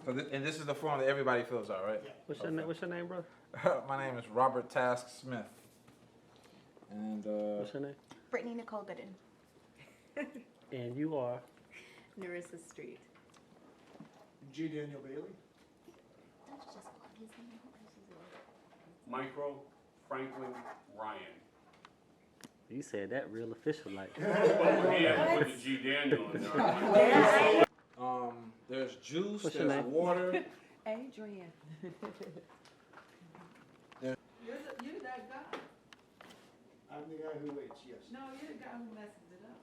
And this is the form that everybody fills out, right? Yeah. What's your name, bro? My name is Robert Task Smith. And What's your name? Brittany Nicole Gooden. And you are. Narissa Street. G. Daniel Bailey. Micro Franklin Ryan. You said that real official like. Well, he had to put the G Daniel in there. there's juice, What's your there's name? water. Adrian. You're that guy. I'm the guy who waits, yes. No, you're the guy who messes it up.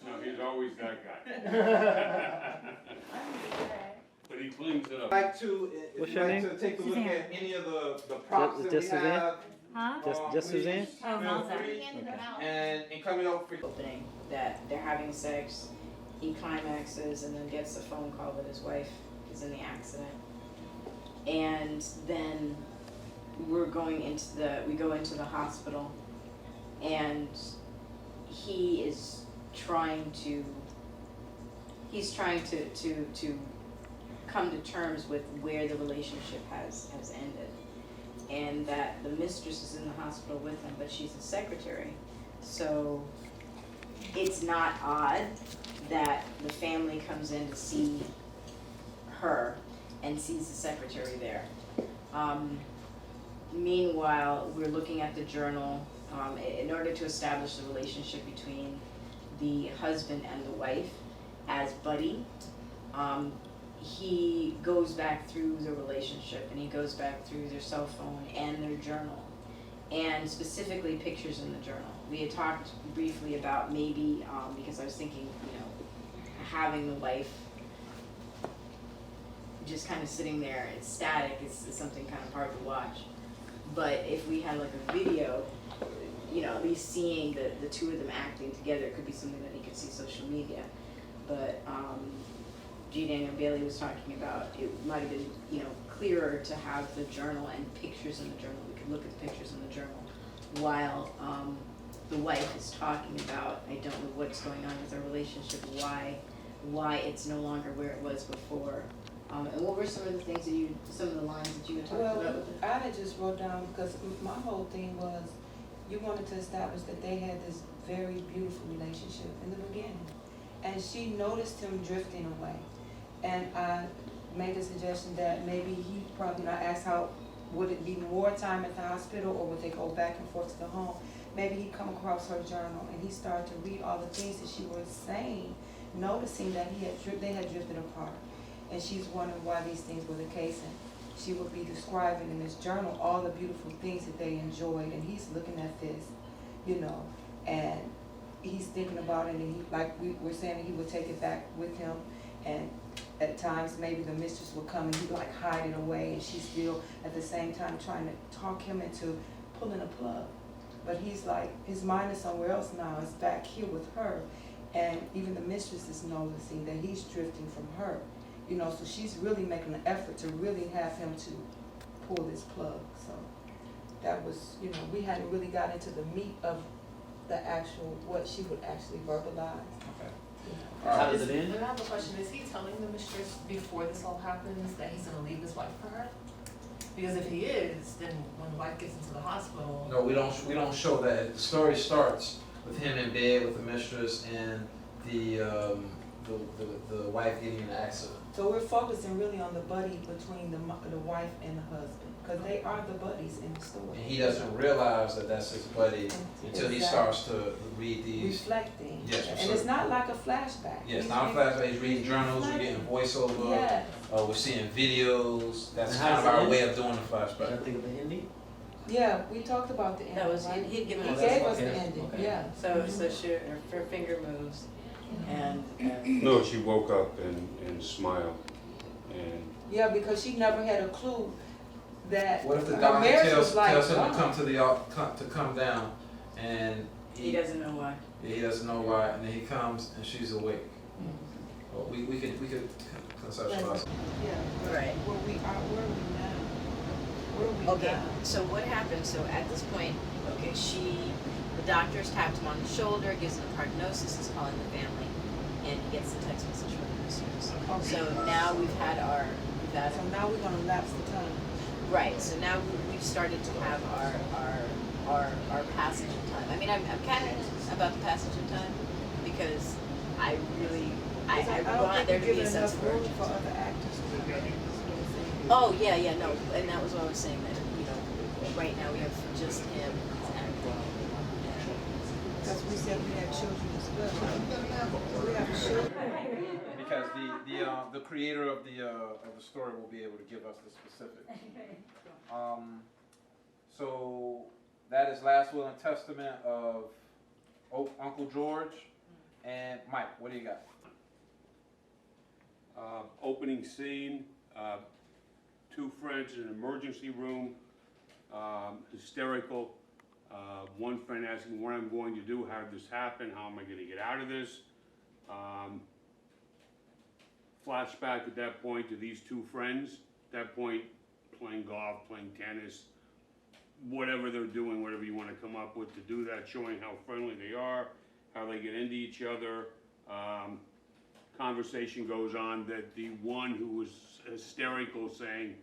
No, he's always that guy. I'm the bad. But he cleans it up. Like to, if What's you'd your like name? to take a look Suzanne. at any of the props that Just we Suzanne? have. Huh? Just please Suzanne? Oh, feel Malza. free. Handed them out. And coming up for Thing that they're having sex, he climaxes and then gets a phone call that his wife is in the accident, and then we go into the hospital, and he's trying to come to terms with where the relationship has ended, and that the mistress is in the hospital with him, but she's a secretary. So it's not odd that the family comes in to see her and sees the secretary there. Meanwhile, we're looking at the journal in order to establish the relationship between the husband and the wife as buddy. He goes back through the relationship, and he goes back through their cell phone and their journal, and specifically pictures in the journal. We had talked briefly about maybe, because I was thinking, having the wife just kind of sitting there, it's static, it's something kind of hard to watch. But if we had like a video, at least seeing the two of them acting together, it could be something that he could see social media. But G. Daniel Bailey was talking about, it might have been, clearer to have the journal and pictures in the journal. We could look at the pictures in the journal while the wife is talking about, I don't know what's going on with their relationship, why it's no longer where it was before. And what were some of the lines that you had talked about with it? I had just wrote down, because my whole thing was, you wanted to establish that they had this very beautiful relationship in the beginning. And she noticed him drifting away. And I made a suggestion that maybe he probably, I asked how, would it be more time at the hospital or would they go back and forth to the home? Maybe he'd come across her journal and he started to read all the things that she was saying, noticing that they had drifted apart. And she's wondering why these things were the case. And she would be describing in this journal all the beautiful things that they enjoyed. And he's looking at this, and he's thinking about it. And he, like we were saying, he would take it back with him. And at times, maybe the mistress would come and he'd like hide it away. And she's still at the same time trying to talk him into pulling a plug. But he's like, his mind is somewhere else now. It's back here with her. And even the mistress is noticing that he's drifting from her. So she's really making an effort to really have him to pull this plug. So that was, we hadn't really got into the meat of the actual, what she would actually verbalize. Okay. How does it end? I have a question. Is he telling the mistress before this all happens that he's going to leave his wife for her? Because if he is, then when the wife gets into the hospital... No, we don't show that. The story starts with him in bed with the mistress and the wife getting in an accident. So we're focusing really on the buddy between the wife and the husband, because they are the buddies in the story. And he doesn't realize that that's his buddy until he starts to read these. Reflecting. Yes, and it's not like a flashback. Yeah, it's not a flashback. He's reading journals, we're getting voiceover, Yes. We're seeing videos. That's And kind how's of it our end? way of doing the Did I flashback. think of the ending? Yeah, we talked about the ending. That was, right? he'd given He us gave us okay. the ending, Okay. yeah. So her finger moves, and No, she woke up and smiled. And Yeah, because she never had a clue that What if the her doctor marriage tells was like, him to oh. come to come down, and he doesn't know why. he doesn't know why, and then he comes and she's awake. Well, we could conceptualize. Yeah, Right. where we now? Where are we Okay, now? so what happened? So at this point, the doctors tapped him on the shoulder, gives him a prognosis, he's calling the family, and he gets the text message from the officers. Okay. So now we've had our, So now we're gonna lapse the time. right, so now we've started to have our passage of time. I mean, I'm kind of about the passage of time because I really, I don't want think there we're to be a giving sense enough of room urgency. for other actors to be ready. Oh, yeah, no, and that was what I was saying, that, you know, right now we have just him acting. Because we said we had children as well. We have children. Because the creator of the story will be able to give us the specifics. So that is Last Will and Testament of Uncle George and Mike. What do you got? Opening scene, two friends in an emergency room, hysterical. One friend asking what I'm going to do, how did this happen, how am I going to get out of this? Flashback at that point to these two friends, at that point playing golf, playing tennis, whatever they're doing, whatever you want to come up with to do that, showing how friendly they are, how they get into each other. Conversation goes on that the one who was hysterical saying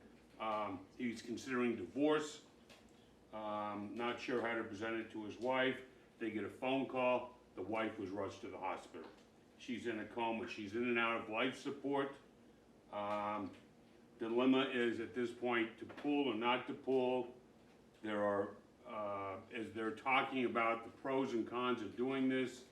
he's considering divorce, not sure how to present it to his wife. They get a phone call, the wife was rushed to the hospital. She's in a coma, she's in and out of life support. Dilemma is at this point to pull or not to pull. There are, as they're talking about the pros and cons of doing this,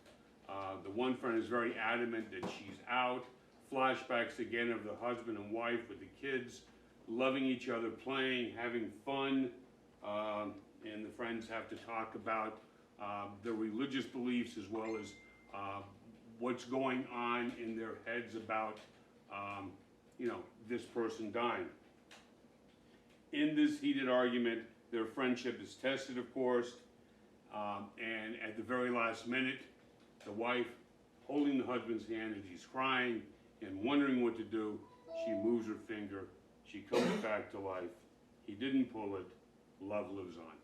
the one friend is very adamant that she's out. Flashbacks again of the husband and wife with the kids, loving each other, playing, having fun. And the friends have to talk about their religious beliefs as well as what's going on in their heads about, this person dying. In this heated argument, their friendship is tested, of course, and at the very last minute, the wife holding the husband's hand as he's crying and wondering what to do, she moves her finger, she comes back to life. He didn't pull it, love lives on.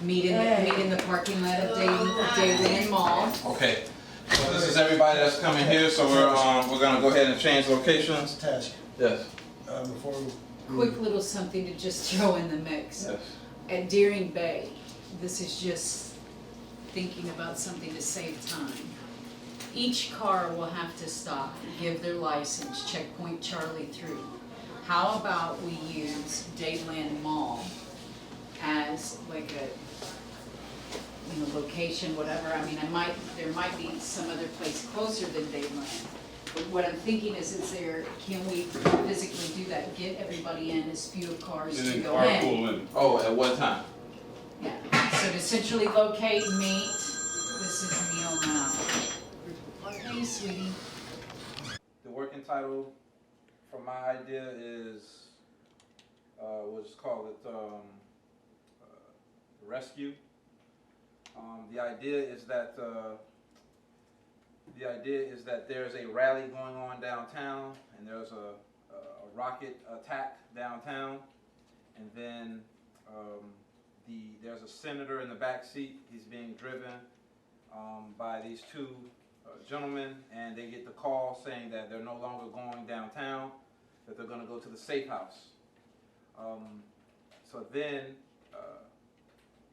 Meet in the parking lot of Daylin Mall. Okay. So this is everybody that's coming here. So we're gonna go ahead and change locations. Task, Yes. before we. Quick little something to just throw in the mix. Yes. At Deering Bay, this is just thinking about something to save time. Each car will have to stop, give their license, checkpoint Charlie through. How about we use Daylin Mall as like a, location, whatever. I mean, there might be some other place closer than Daylin. But what I'm thinking is can we physically do that, get everybody in, as few cars And to then go carpool in. Oh, at what time? Yeah, so to centrally locate, meet, this is Neil now. Hey, sweetie. The working title for my idea is, we'll just call it Rescue. The idea is that there's a rally going on downtown, and there's a rocket attack downtown, and then there's a senator in the back seat. He's being driven by these two gentlemen, and they get the call saying that they're no longer going downtown, that they're going to go to the safe house. So then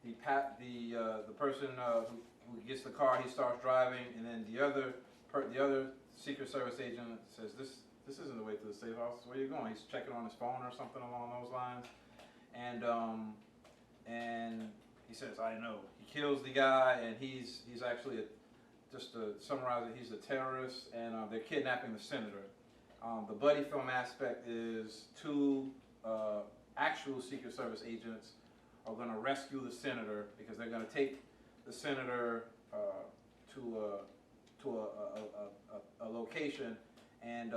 the person who gets the car, he starts driving, and then the other Secret Service agent says, this isn't the way to the safe house. Where are you going? He's checking on his phone or something along those lines, and he says, I know. He kills the guy, and he's actually just to summarize it, he's a terrorist, and they're kidnapping the senator. The buddy film aspect is two actual Secret Service agents are going to rescue the senator because they're going to take the senator to a location, and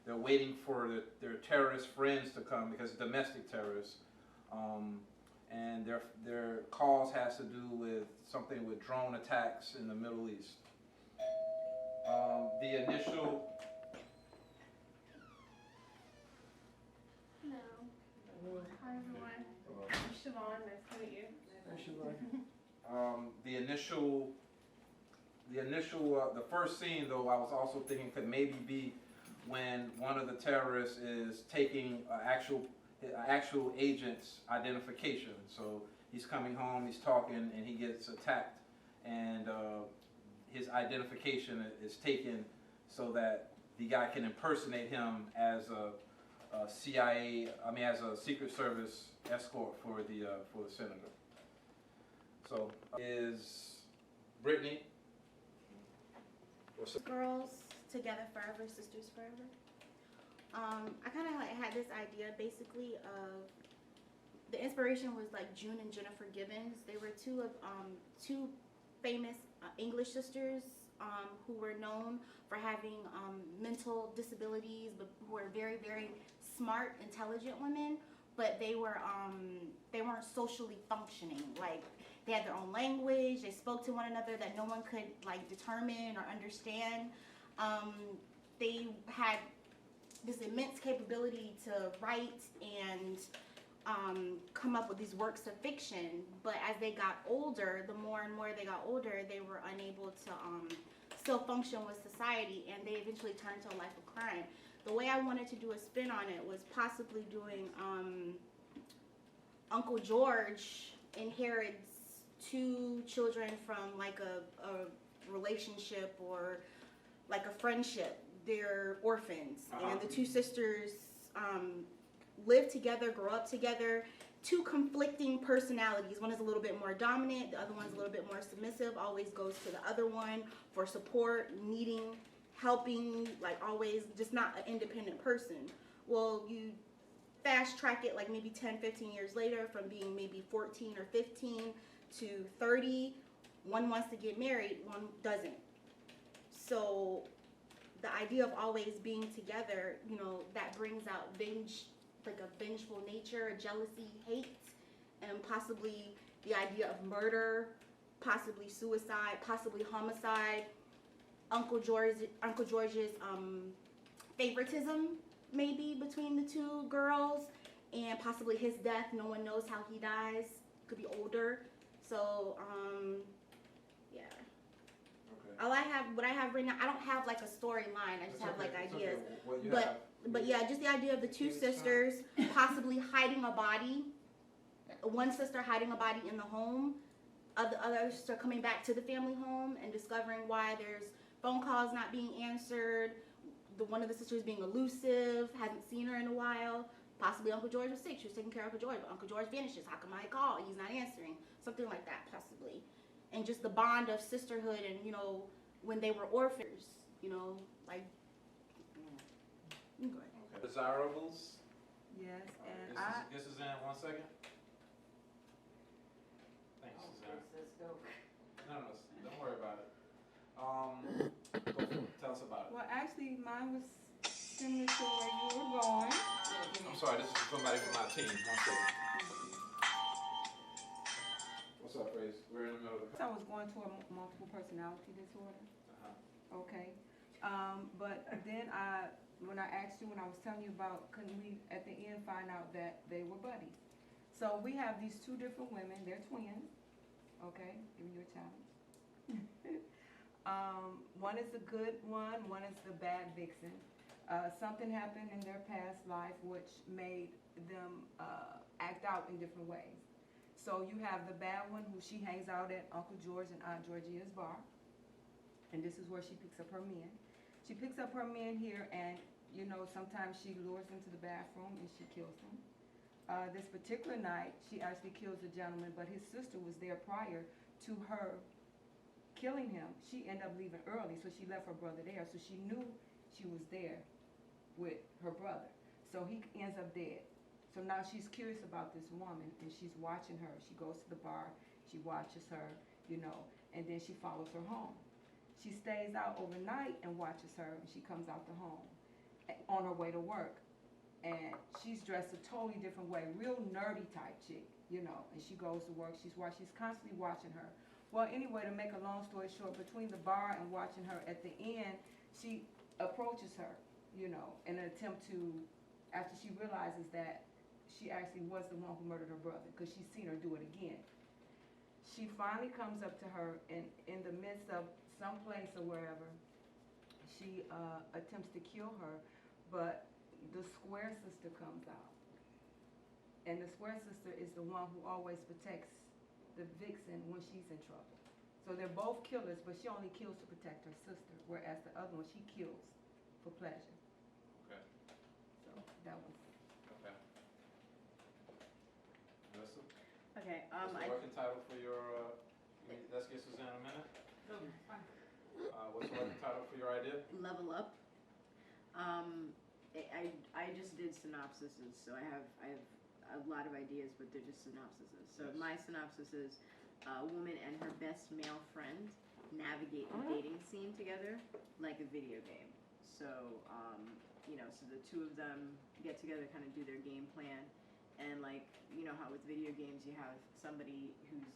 they're waiting for their terrorist friends to come because domestic terrorists, and their cause has to do with something with drone attacks in the Middle East. The initial. Hello. Hi everyone. I'm Siobhan. Nice to meet you. The initial the initial, the first scene though, I was also thinking could maybe be when one of the terrorists is taking actual agent's identification. So he's coming home, he's talking, and he gets attacked, and his identification is taken so that the guy can impersonate him as a CIA, as a Secret Service escort for the senator. So is Brittany. What's up? Girls Together Forever, Sisters Forever. I kind of like had this idea basically of the inspiration was like June and Jennifer Gibbons. They were two famous English sisters who were known for having mental disabilities, but who were very, very smart, intelligent women. But they weren't socially functioning. Like they had their own language. They spoke to one another that no one could like determine or understand. They had this immense capability to write and come up with these works of fiction, but as they got older, the more and more they got older, they were unable to still function with society, and they eventually turned to a life of crime. The way I wanted to do a spin on it was possibly doing Uncle George inherits two children from like a relationship or like a friendship. They're orphans, and the two sisters live together, grow up together. Two conflicting personalities. One is a little bit more dominant, the other one's a little bit more submissive, always goes to the other one for support, needing, helping, like always just not an independent person. Well, you fast track it like maybe 10, 15 years later, from being maybe 14 or 15 to 30, one wants to get married, one doesn't. So the idea of always being together, you know, that brings out like a vengeful nature, jealousy, hate, and possibly the idea of murder, possibly suicide, possibly homicide. Uncle George's favoritism maybe between the two girls, and possibly his death. No one knows how he dies. Could be older. So yeah. Okay. What I have right now, I don't have like a storyline. I just have like ideas. What you But have. But yeah, just the idea of the two sisters possibly hiding a body. One sister hiding a body in the home, the other sister coming back to the family home and discovering why there's phone calls not being answered. One of the sisters being elusive, hasn't seen her in a while. Possibly Uncle George was sick. She was taking care of Uncle George, but Uncle George vanishes. How come I call? He's not answering. Something like that, possibly. And just the bond of sisterhood, and you know, when they were orphans, you know, like. You go ahead. Okay. Desirables. Yes, and This is in 1 second. Thanks, Suzanne. No, don't worry about it. Tell us about it. well, actually, mine was similar to where you were going. I'm sorry, this is somebody from my team. 1 second. What's up, Grace? We're in the middle of the. I was going to a multiple personality disorder. Okay. But then when I asked you, when I was telling you about, couldn't we at the end find out that they were buddies? So we have these two different women. They're twins. Okay, give you a challenge. One is the good one is the bad vixen. Something happened in their past life which made them act out in different ways. So you have the bad one, who she hangs out at Uncle George and Aunt Georgia's bar. And this is where she picks up her men. She picks up her men here, and you know, sometimes she lures them to the bathroom and she kills them. This particular night, she actually kills a gentleman, but his sister was there prior to her killing him. She ended up leaving early, so she left her brother there. So she knew she was there with her brother. So he ends up dead. So now she's curious about this woman, and she's watching her. She goes to the bar, she watches her, you know, and then she follows her home. She stays out overnight and watches her, and she comes out the home on her way to work. And she's dressed a totally different way, real nerdy type chick, you know, and she goes to work, she's constantly watching her. Well, anyway, to make a long story short, between the bar and watching her, at the end, she approaches her, you know, in an attempt to, after she realizes that she actually was the one who murdered her brother, because she's seen her do it again. She finally comes up to her, and in the midst of someplace or wherever, she attempts to kill her, but the square sister comes out. And the square sister is the one who always protects the vixen when she's in trouble. So they're both killers, but she only kills to protect her sister, whereas the other one, she kills for pleasure. Okay. So that was. Okay. Melissa? Okay, What's the working title for your, let's get Suzanne in a minute. What's the working title for your idea? Level Up. I just did synopsises, so I have a lot of ideas, but they're just synopsises. So Yes. my synopsis is a woman and her best male friend navigate the dating scene together like a video game. So, so the two of them get together, kind of do their game plan, and like, you know how with video games you have somebody who's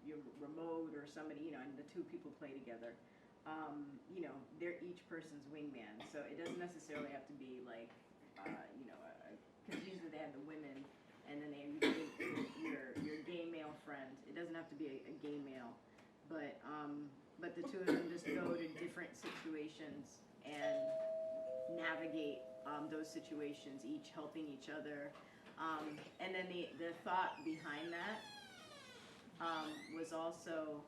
your remote or somebody, and the two people play together. They're each person's wingman, so it doesn't necessarily have to be like, because usually they have the women, and then they your gay male friend. It doesn't have to be a gay male, but the two of them just go to different situations and navigate those situations, each helping each other, and then the thought behind that was also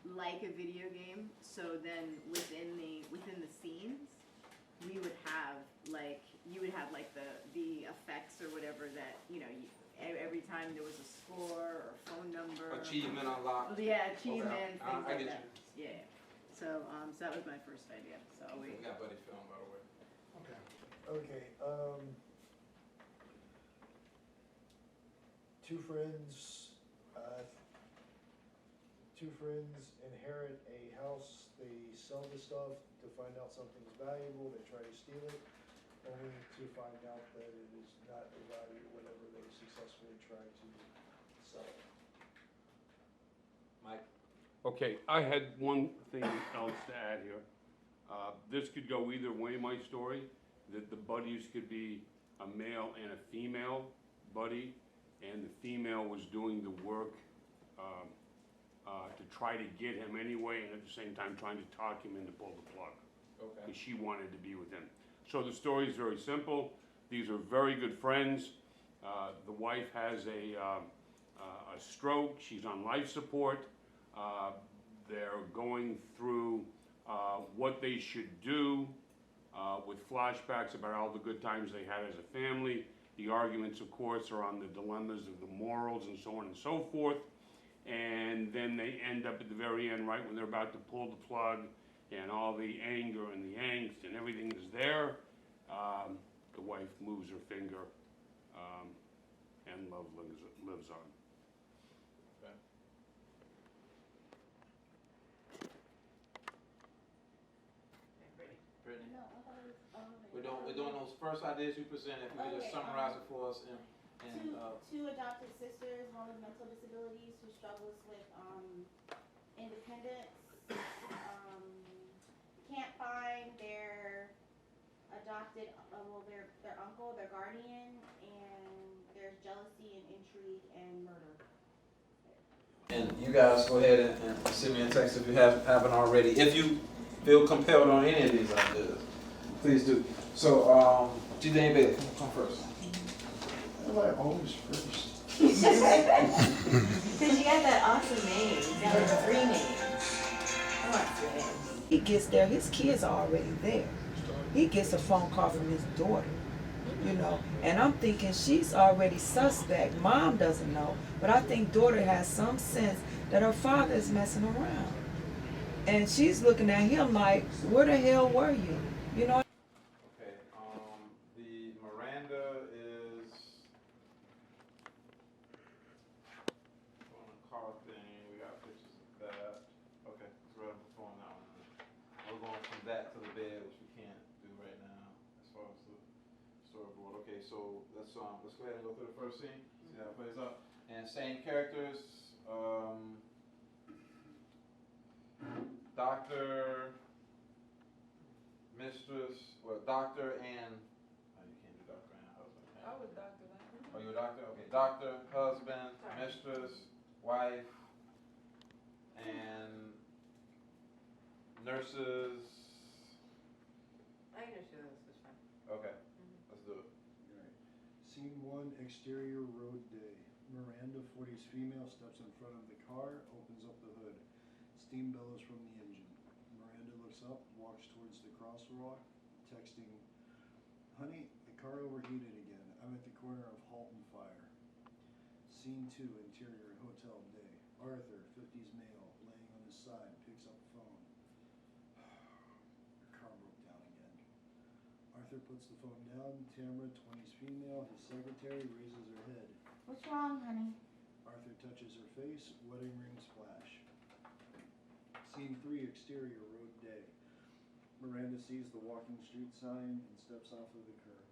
like a video game. So then within the scenes, we would have you would have the effects or whatever that every time there was a score or phone number. Achievement unlocked. Yeah, achievement, Okay. things I like get that. Yeah. So that was my first idea. So We got Buddy Film, by the way. Okay, two friends inherit a house, they sell the stuff to find out something's valuable, they try to steal it, only to find out that it is not the value whatever they successfully try to sell it. Mike? Okay, I had one thing else to add here. This could go either way, my story, that the buddies could be a male and a female buddy, and the female was doing the work to try to get him anyway, and at the same time trying to talk him into pull the plug. Okay. Because she wanted to be with him. So the story is very simple. These are very good friends. The wife has a stroke. She's on life support. They're going through what they should do with flashbacks about all the good times they had as a family. The arguments, of course, are on the dilemmas of the morals and so on and so forth. And then they end up at the very end, right when they're about to pull the plug, and all the anger and the angst and everything is there. The wife moves her finger, and love lives on. Okay. Brittany? No, I thought it was, We're doing those first ideas you presented. If you could just Okay, summarize it for us and two adopted sisters, one with mental disabilities who struggles with independence. Can't find their adopted, their uncle, their guardian, and there's jealousy and intrigue and murder. And you guys go ahead and send me a text if you haven't already. If you feel compelled on any of these ideas, please do. So, G. Bailey, come first. Why always first? Because you got that awesome name. You got like 3 names. I want 3 names. He gets there, his kids are already there. He gets a phone call from his daughter, and I'm thinking she's already suspect. Mom doesn't know, but I think daughter has some sense that her father is messing around. And she's looking at him like, where the hell were you? Okay, the Miranda is on the car thing. We got pictures of that. Okay, it's right before that one. We're going from that to the bed, which we can't do right now as far as the storyboard. Okay, so let's go ahead and go through the first scene. See how it plays out. And same characters. Doctor, mistress, doctor and, you can't do doctor and husband. I was Dr. Oh, you're a doctor? Okay, doctor, husband, mistress, wife, and nurses. I can just do this, it's fine. Okay, let's do it. Alright. Scene 1, exterior road day. Miranda, 40s female, steps in front of the car, opens up the hood. Steam bellows from the engine. Miranda looks up, walks towards the crosswalk, texting, "Honey, the car overheated again. I'm at the corner of Halt and Fire." Scene 2, interior hotel day. Arthur, 50s male, laying on his side, picks up phone. Car broke down again. Arthur puts the phone down. Tamara, 20s female, his secretary, raises her head. What's wrong, honey? Arthur touches her face. Wedding ring splash. Scene 3, exterior road day. Miranda sees the walking street sign and steps off of the curb.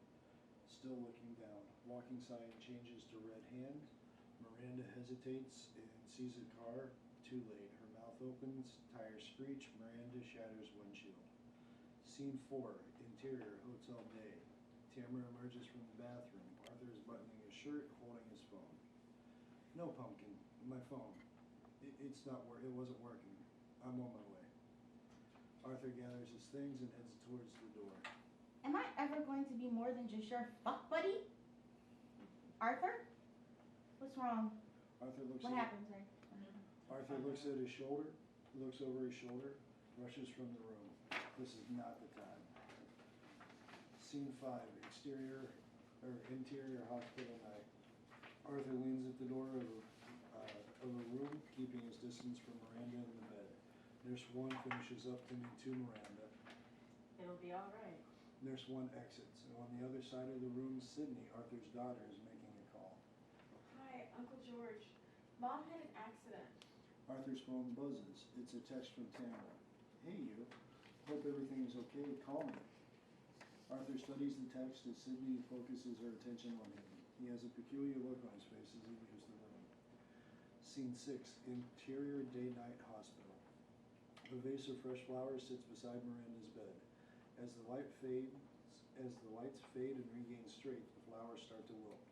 Still looking down. Walking sign changes to red hand. Miranda hesitates and sees a car. Too late. Her mouth opens. Tires screech. Miranda shatters windshield. Scene 4, interior hotel day. Tamara emerges from the bathroom. Arthur is buttoning his shirt, holding his phone. "No, Pumpkin, my phone. It wasn't working. I'm on my way." Arthur gathers his things and heads towards the door. Am I ever going to be more than just your fuck buddy? Arthur? What's wrong? Arthur looks What at happened, sir? Arthur looks at his shoulder, looks over his shoulder, rushes from the room. This is not the time. Scene 5, interior hospital night. Arthur leans at the door of a room, keeping his distance from Miranda in the bed. Nurse 1 finishes up tending to Miranda. It'll be alright. Nurse 1 exits, and on the other side of the room, Sydney, Arthur's daughter, is making a call. Hi, Uncle George. Mom had an accident. Arthur's phone buzzes. It's a text from Tamara. "Hey, you. Hope everything is okay. Call me." Arthur studies the text as Sydney focuses her attention on him. He has a peculiar look on his face as he leaves the room. Scene 6, interior day-night hospital. A vase of fresh flowers sits beside Miranda's bed. As the lights fade and regain strength, the flowers start to wilt.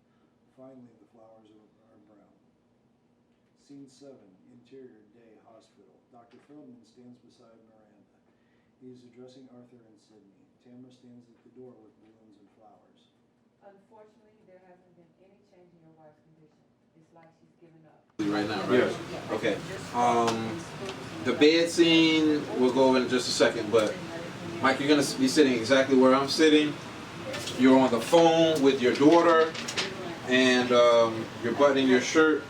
Finally, the flowers are brown. Scene 7, interior day hospital. Dr. Feldman stands beside Miranda. He is addressing Arthur and Sydney. Tamara stands at the door with balloons and flowers. Unfortunately, there hasn't been any change in your wife's condition. It's like she's given up. Right now, right? Yes. Okay. The bed scene, we'll go over in just a second, but Mike, you're gonna be sitting exactly where I'm sitting. You're on the phone with your daughter, and you're buttoning your shirt,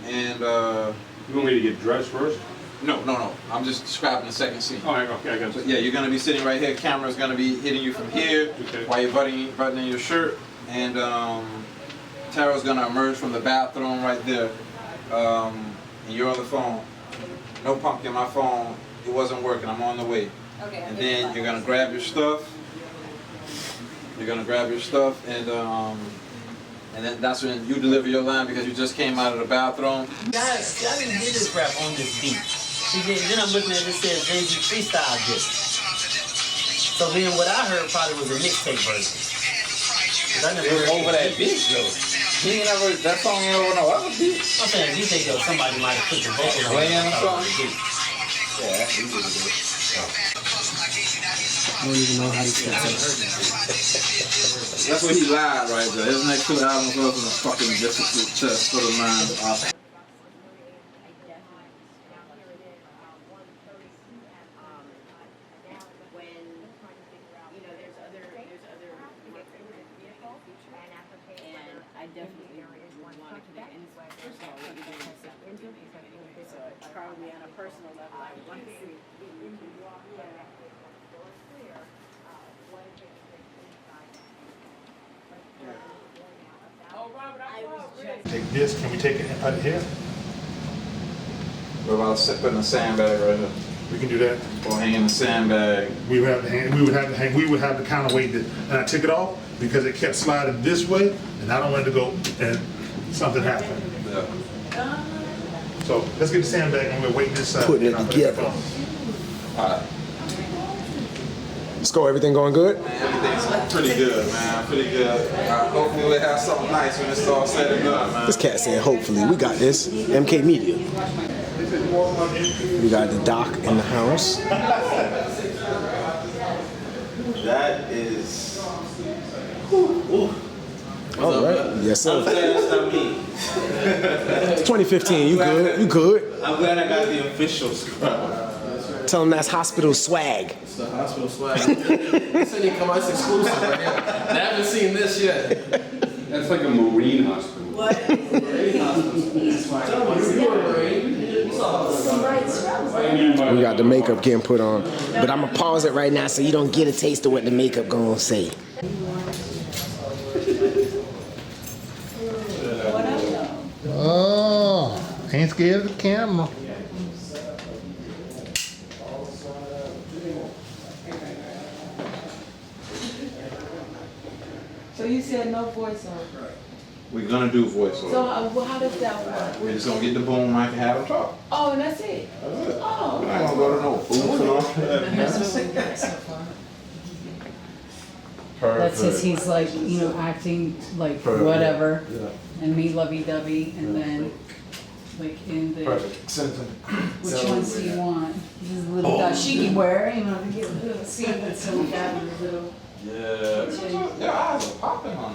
and You want me to get dressed first? no. I'm just describing the second scene. Oh, okay, I got So, it. yeah, you're gonna be sitting right here. Camera's gonna be hitting you from here Okay. while you're buttoning your shirt, and Tara's gonna emerge from the bathroom right there, and you're on the phone. "No, Pumpkin, my phone, it wasn't working. I'm on the way." Okay. And then you're gonna grab your stuff. And then that's when you deliver your line because you just came out of the bathroom. Guys, I didn't hear this rap on this beat. See, then I'm looking at it, it says Jay-Z freestyle this. So then what I heard probably was a mixtape version. 'Cause I never It was heard over that beat, though. That song ain't over no other beat. I'm saying, you think somebody might have put the vocal on Playing it. or something? Yeah, that's easy to do. I don't even know how to say That's what he lied right there. His next 2 albums wasn't a fucking difficult test for the mind off. When, there's other and I definitely would want to connect, and first of all, we're doing something anyway, so probably on a personal level, I would want to see. Take this, can we take it and put it here? We're about to put in a sandbag right here. We can do that. Or hang in the sandbag. We would have to kind of wait, and I took it off because it kept sliding this way, and I don't want it to go, and something happened. Yeah. So let's get the sandbag and we're waiting this side. Putting it together. Alright. Let's go. Everything going good? Everything's pretty good, man. Pretty good. Hopefully we'll have something nice when it's all said and done, man. This cat said, hopefully. We got this. MK Media. We got the doc in the house. That is. Ooh. All right. Yes, I'm sir. glad that's not me. It's 2015. You good? You good? I'm glad I got the official scrub. Tell them that's hospital swag. It's the hospital swag. He said he come out, it's exclusive right here. I haven't seen this yet. That's like a marine hospital. What? Marine hospital. You were a Marine. You saw We got the makeup getting put on. But I'm going to pause it right now so you don't get a taste of what the makeup going to say. Oh, ain't scared of the camera. So you said no voiceover. We're gonna do voiceover. So how does that work? We're just gonna get the boom mic and have them talk. Oh, and that's it? That's it. Oh. We're not gonna go to no booth and all that. That says he's like, you know, acting like Perfect. whatever, Yeah. and me lovey-dovey, and then, like, in the, Perfect. Send it to me. which ones do you want? This is a little dashiki wear, you know, to get a little scene, so we got a little. Yeah. Your eyes are popping on